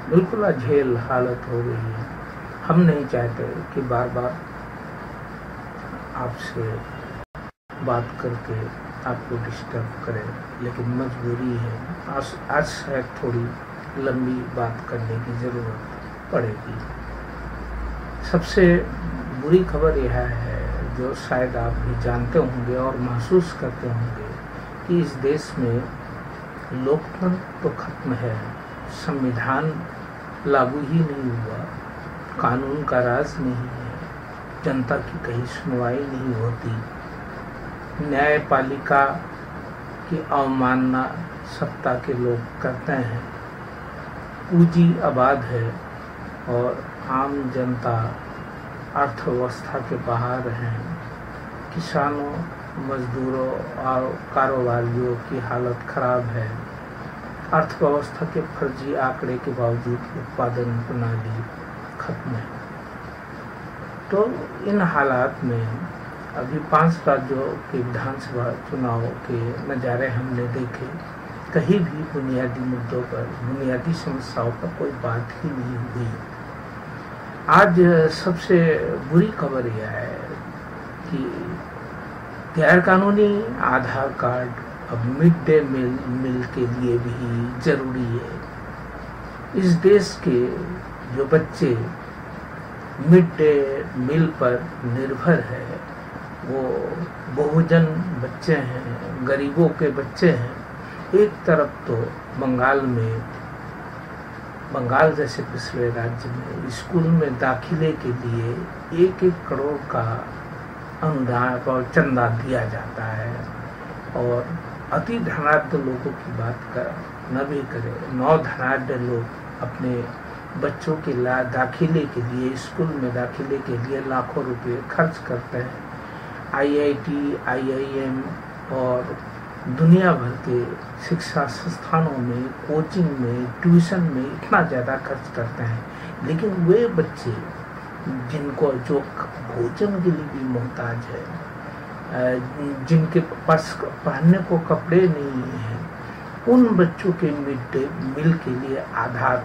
बिल्कुल अझेल हालत हो गई है। हम नहीं चाहते कि बार बार आपसे बात करके आपको डिस्टर्ब करें, लेकिन मजबूरी है। आज शायद थोड़ी लंबी बात करने की ज़रूरत पड़ेगी। सबसे बुरी खबर यह है, जो शायद आप भी जानते होंगे और महसूस करते होंगे, कि इस देश में लोकतंत्र तो खत्म है, संविधान लागू ही नहीं हुआ, कानून का राज नहीं है, जनता की कहीं सुनवाई नहीं होती, न्यायपालिका की अवमानना सत्ता के लोग करते हैं, पूंजी आबाद है और आम जनता अर्थव्यवस्था के बाहर हैं। किसानों, मजदूरों और कारोबारियों की हालत खराब है। अर्थव्यवस्था के फर्जी आंकड़े के बावजूद उत्पादन प्रणाली खत्म है। तो इन हालात में अभी 5 राज्यों के विधानसभा चुनाव के नज़ारे हमने देखे। कहीं भी बुनियादी मुद्दों पर, बुनियादी समस्याओं पर कोई बात ही नहीं हुई। आज सबसे बुरी खबर यह है कि गैरकानूनी आधार कार्ड अब मिड डे मील के लिए भी जरूरी है। इस देश के जो बच्चे मिड डे मील पर निर्भर है, वो बहुजन बच्चे हैं, गरीबों के बच्चे हैं। एक तरफ तो बंगाल जैसे पिछड़े राज्य में स्कूल में दाखिले के लिए 1-1 करोड़ का अनुदान और चंदा दिया जाता है, और अति धनाढ्य लोगों की बात न भी करें, 9 धनाढ्य लोग अपने बच्चों के दाखिले के लिए, स्कूल में दाखिले के लिए लाखों रुपए खर्च करते हैं। IIT, IIM और दुनिया भर के शिक्षा संस्थानों में, कोचिंग में, ट्यूशन में इतना ज़्यादा खर्च करते हैं, लेकिन वे बच्चे जिनको जो भोजन के लिए भी मोहताज है, जिनके पास पहनने को कपड़े नहीं हैं, उन बच्चों के मिड डे मील के लिए आधार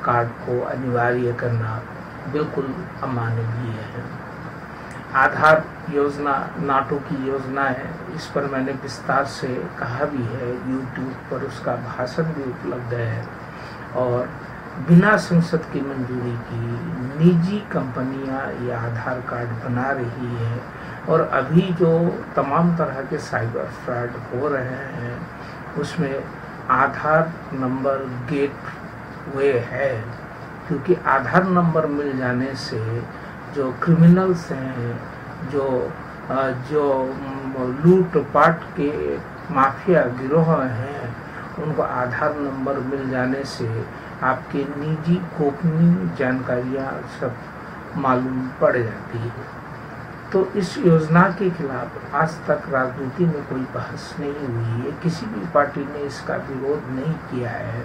कार्ड को अनिवार्य करना बिल्कुल अमानवीय है। आधार योजना नाटो की योजना है, इस पर मैंने विस्तार से कहा भी है, YouTube पर उसका भाषण भी उपलब्ध है। और बिना संसद की मंजूरी की निजी कंपनियां ये आधार कार्ड बना रही है, और अभी जो तमाम तरह के साइबर फ्रॉड हो रहे हैं, उसमें आधार नंबर गेट वे है, क्योंकि आधार नंबर मिल जाने से जो क्रिमिनल्स हैं, जो लूट पाट के माफिया गिरोह हैं, उनको आधार नंबर मिल जाने से आपके निजी गोपनीय जानकारियां सब मालूम पड़ जाती है। तो इस योजना के खिलाफ आज तक राजनीति में कोई बहस नहीं हुई है, किसी भी पार्टी ने इसका विरोध नहीं किया है।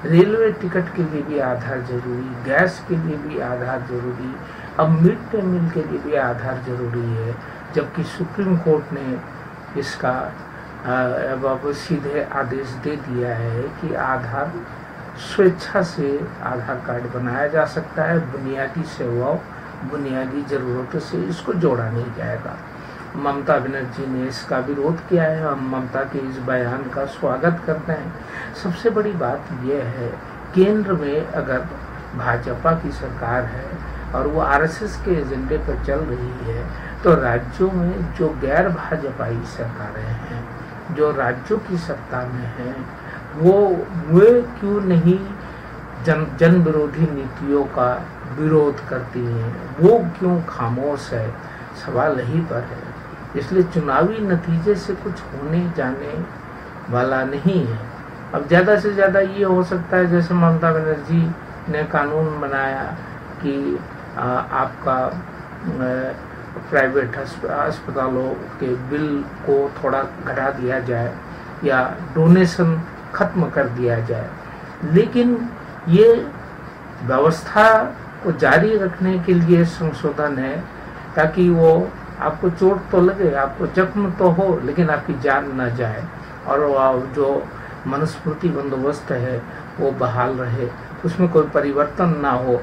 रेलवे टिकट के लिए भी आधार जरूरी, गैस के लिए भी आधार जरूरी, अब मिड डे मील के लिए भी आधार जरूरी है, जबकि सुप्रीम कोर्ट ने इसका अब सीधे आदेश दे दिया है कि आधार स्वेच्छा से आधार कार्ड बनाया जा सकता है, बुनियादी सेवाओं, बुनियादी ज़रूरतों से इसको जोड़ा नहीं जाएगा। ममता बनर्जी ने इसका विरोध किया है, हम ममता के इस बयान का स्वागत करते हैं। सबसे बड़ी बात यह है, केंद्र में अगर भाजपा की सरकार है और वो RSS के एजेंडे पर चल रही है, तो राज्यों में जो गैर भाजपाई सरकारें हैं, जो राज्यों की सत्ता में हैं, वे क्यों नहीं जन विरोधी नीतियों का विरोध करती हैं, वो क्यों खामोश है? सवाल यही पर है। इसलिए चुनावी नतीजे से कुछ होने जाने वाला नहीं है। अब ज़्यादा से ज़्यादा ये हो सकता है, जैसे ममता बनर्जी ने कानून बनाया कि आपका प्राइवेट अस्पतालों के बिल को थोड़ा घटा दिया जाए या डोनेशन खत्म कर दिया जाए, लेकिन ये व्यवस्था को जारी रखने के लिए संशोधन है, ताकि वो आपको चोट तो लगे, आपको जख्म तो हो, लेकिन आपकी जान न जाए, और जो मनुस्मृति बंदोबस्त है वो बहाल रहे। उसमें कोई परिवर्तन ना हो।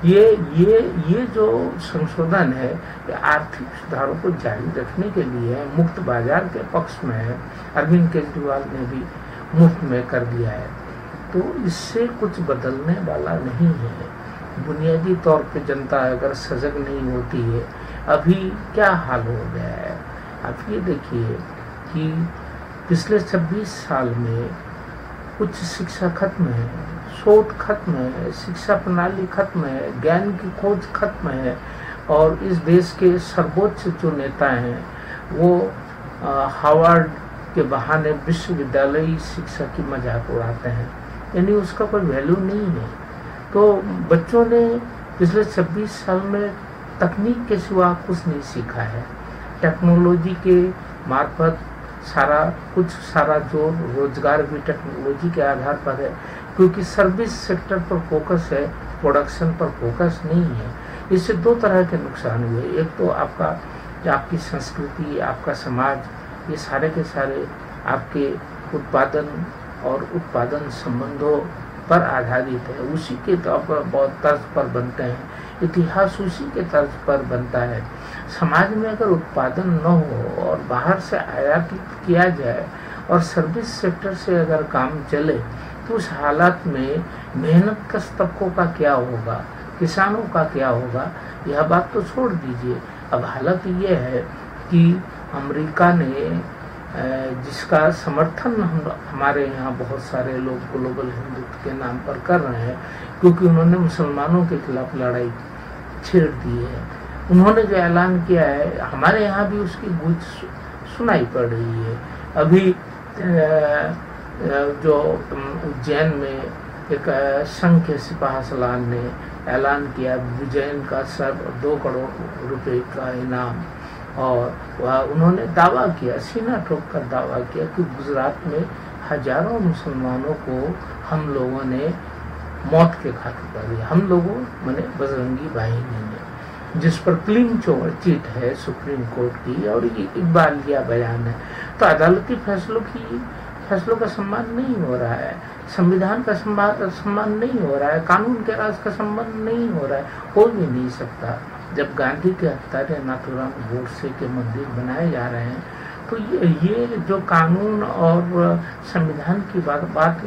ये जो संशोधन है ये आर्थिक सुधारों को जारी रखने के लिए है, मुक्त बाजार के पक्ष में है। अरविंद केजरीवाल ने भी मुफ्त में कर दिया है, तो इससे कुछ बदलने वाला नहीं है। बुनियादी तौर पे जनता अगर सजग नहीं होती है, अभी क्या हाल हो गया है। आप ये देखिए कि पिछले 26 साल में उच्च शिक्षा खत्म है, शोध खत्म है, शिक्षा प्रणाली खत्म है, ज्ञान की खोज खत्म है, और इस देश के सर्वोच्च जो नेता हैं वो हार्वर्ड के बहाने विश्वविद्यालयी शिक्षा की मजाक उड़ाते हैं, यानी उसका कोई वैल्यू नहीं है। तो बच्चों ने पिछले 26 साल में तकनीक के सिवा कुछ नहीं सीखा है। टेक्नोलॉजी के मार्फत सारा जो रोजगार भी टेक्नोलॉजी के आधार पर है, क्योंकि सर्विस सेक्टर पर फोकस है, प्रोडक्शन पर फोकस नहीं है। इससे दो तरह के नुकसान हुए। एक तो आपकी संस्कृति, आपका समाज, ये सारे के सारे आपके उत्पादन और उत्पादन संबंधों पर आधारित है, उसी के तर्ज पर बनते हैं, इतिहास उसी के तर्ज पर बनता है। समाज में अगर उत्पादन न हो और बाहर से आयातित किया जाए और सर्विस सेक्टर से अगर काम चले, तो उस हालात में मेहनत कश तबकों का क्या होगा, किसानों का क्या होगा, यह बात तो छोड़ दीजिए। अब हालत ये है कि अमेरिका ने जिसका समर्थन हमारे यहाँ बहुत सारे लोग ग्लोबल हिंदुत्व के नाम पर कर रहे हैं, क्योंकि उन्होंने मुसलमानों के खिलाफ लड़ाई छेड़ दी है। उन्होंने जो ऐलान किया है, हमारे यहाँ भी उसकी गूंज सुनाई पड़ रही है। अभी जो उज्जैन में एक संघ के सिपाही सलार ने ऐलान किया विजयन का 2 करोड़ रुपए का इनाम, और वह उन्होंने दावा किया, सीना ठोक कर दावा किया कि गुजरात में हजारों मुसलमानों को हम लोगों ने मौत के घाट उतार दिया। हम लोगों माने बजरंगी बाहिनी ने, जिस पर क्लीन चिट है सुप्रीम कोर्ट की, और ये इकबालिया बयान है। तो अदालती फैसलों का सम्मान नहीं हो रहा है, संविधान का सम्मान नहीं हो रहा है, कानून के राज का सम्मान नहीं हो रहा है, हो भी नहीं सकता। जब गांधी के हत्यारे नाथूराम गोडसे के मंदिर बनाए जा रहे हैं, तो ये जो कानून और संविधान की बात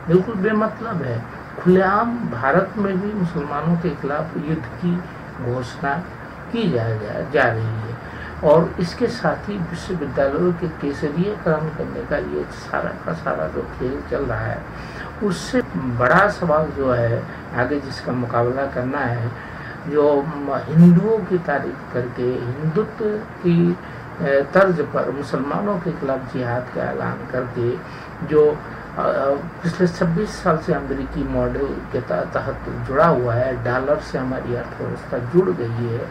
बिल्कुल बेमतलब है। खुलेआम भारत में भी मुसलमानों के खिलाफ युद्ध की घोषणा की जा रही है, और इसके साथ ही विश्वविद्यालयों के केसरीयकरण करने का ये सारा का सारा जो खेल चल रहा है, उससे बड़ा सवाल जो है आगे जिसका मुकाबला करना है, जो हिंदुओं की तारीफ करके हिंदुत्व की तर्ज पर मुसलमानों के खिलाफ जिहाद का ऐलान करके, जो पिछले 26 साल से अमेरिकी मॉडल के तहत जुड़ा हुआ है, डॉलर से हमारी अर्थव्यवस्था जुड़ गई है,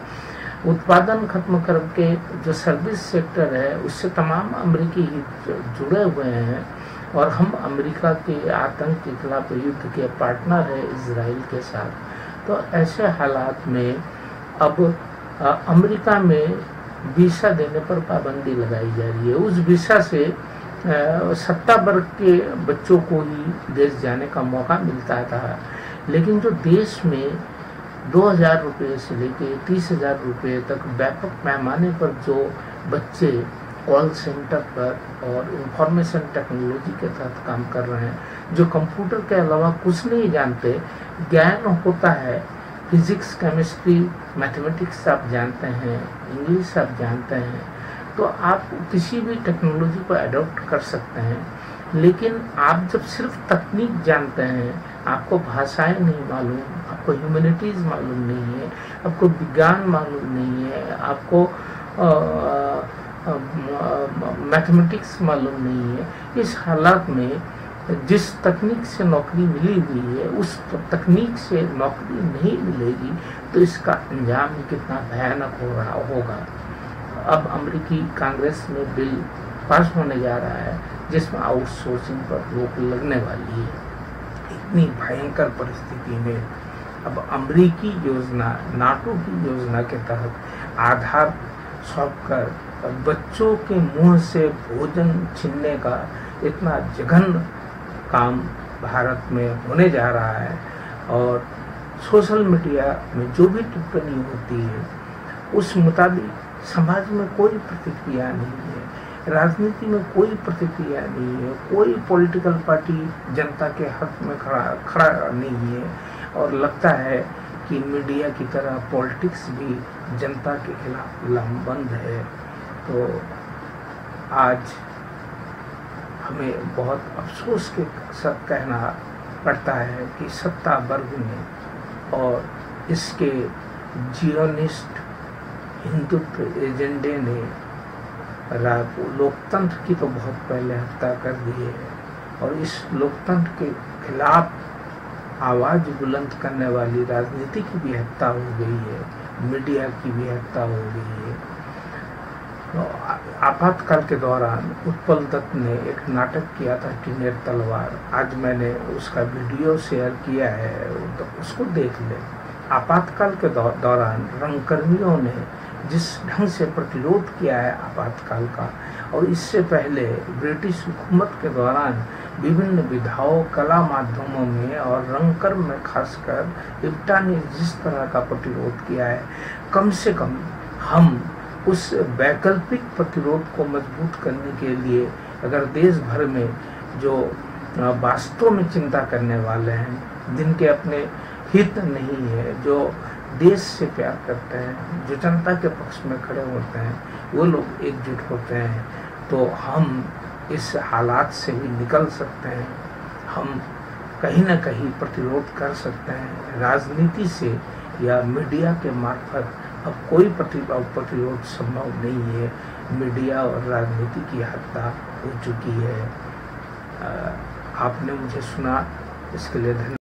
उत्पादन खत्म करके जो सर्विस सेक्टर है उससे तमाम अमेरिकी हित जुड़े हुए हैं, और हम अमेरिका के आतंक के खिलाफ युद्ध के पार्टनर है इजराइल के साथ। तो ऐसे हालात में अब अमेरिका में वीसा देने पर पाबंदी लगाई जा रही है। उस वीसा से सत्ता वर्ग के बच्चों को ही देश जाने का मौका मिलता था, लेकिन जो देश में 2000 रुपये से लेके 30,000 रुपये तक व्यापक पैमाने पर जो बच्चे कॉल सेंटर पर और इंफॉर्मेशन टेक्नोलॉजी के तहत काम कर रहे हैं, जो कंप्यूटर के अलावा कुछ नहीं जानते, ज्ञान होता है फिजिक्स, केमिस्ट्री, मैथमेटिक्स आप जानते हैं, इंग्लिश आप जानते हैं, तो आप किसी भी टेक्नोलॉजी को अडॉप्ट कर सकते हैं। लेकिन आप जब सिर्फ तकनीक जानते हैं, आपको भाषाएं नहीं मालूम, आपको ह्यूमैनिटीज मालूम नहीं है, आपको विज्ञान मालूम नहीं है, आपको मैथमेटिक्स मालूम नहीं है, इस हालात में जिस तकनीक से नौकरी मिली हुई है उस तकनीक से नौकरी नहीं मिलेगी, तो इसका अंजाम कितना भयानक हो रहा होगा। अब अमेरिकी कांग्रेस में बिल पास होने जा रहा है जिसमें आउटसोर्सिंग पर रोक लगने वाली है। इतनी भयंकर परिस्थिति में अब अमेरिकी योजना, नाटो की योजना के तहत आधार सौंपकर बच्चों के मुंह से भोजन छीनने का इतना जघन्य काम भारत में होने जा रहा है। और सोशल मीडिया में जो भी टिप्पणी होती है उस मुताबिक समाज में कोई प्रतिक्रिया नहीं है, राजनीति में कोई प्रतिक्रिया नहीं है, कोई पॉलिटिकल पार्टी जनता के हक में खड़ा नहीं है। और लगता है कि मीडिया की तरह पॉलिटिक्स भी जनता के खिलाफ लामबंद है। तो आज हमें बहुत अफसोस के साथ कहना पड़ता है कि सत्ता वर्ग ने और इसके जियोनिस्ट हिंदुत्व एजेंडे ने लोकतंत्र की तो बहुत पहले हत्या कर दी है और इस लोकतंत्र के खिलाफ आवाज बुलंद करने वाली राजनीति की भी हत्या हो गई है, मीडिया की भी हत्या हो गई है। तो आपातकाल के दौरान उत्पल दत्त ने एक नाटक किया था टिनेर तलवार, आज मैंने उसका वीडियो शेयर किया है, तो उसको देख ले। आपातकाल के दौरान रंगकर्मियों ने जिस ढंग से प्रतिरोध किया है आपातकाल का, और इससे पहले ब्रिटिश हुकूमत के दौरान विभिन्न विधाओं, कला माध्यमों में और रंगकर्म में खासकर इप्टा ने जिस तरह का प्रतिरोध किया है, कम से कम हम उस वैकल्पिक प्रतिरोध को मजबूत करने के लिए अगर देश भर में जो वास्तव में चिंता करने वाले हैं, जिनके अपने हित नहीं है, जो देश से प्यार करते हैं, जो जनता के पक्ष में खड़े होते हैं, वो लोग एकजुट होते हैं, तो हम इस हालात से भी निकल सकते हैं। हम कहीं ना कहीं प्रतिरोध कर सकते हैं राजनीति से या मीडिया के मार्फत। अब कोई प्रतिरोध संभव नहीं है, मीडिया और राजनीति की हत्या हो चुकी है। आपने मुझे सुना, इसके लिए धन्यवाद।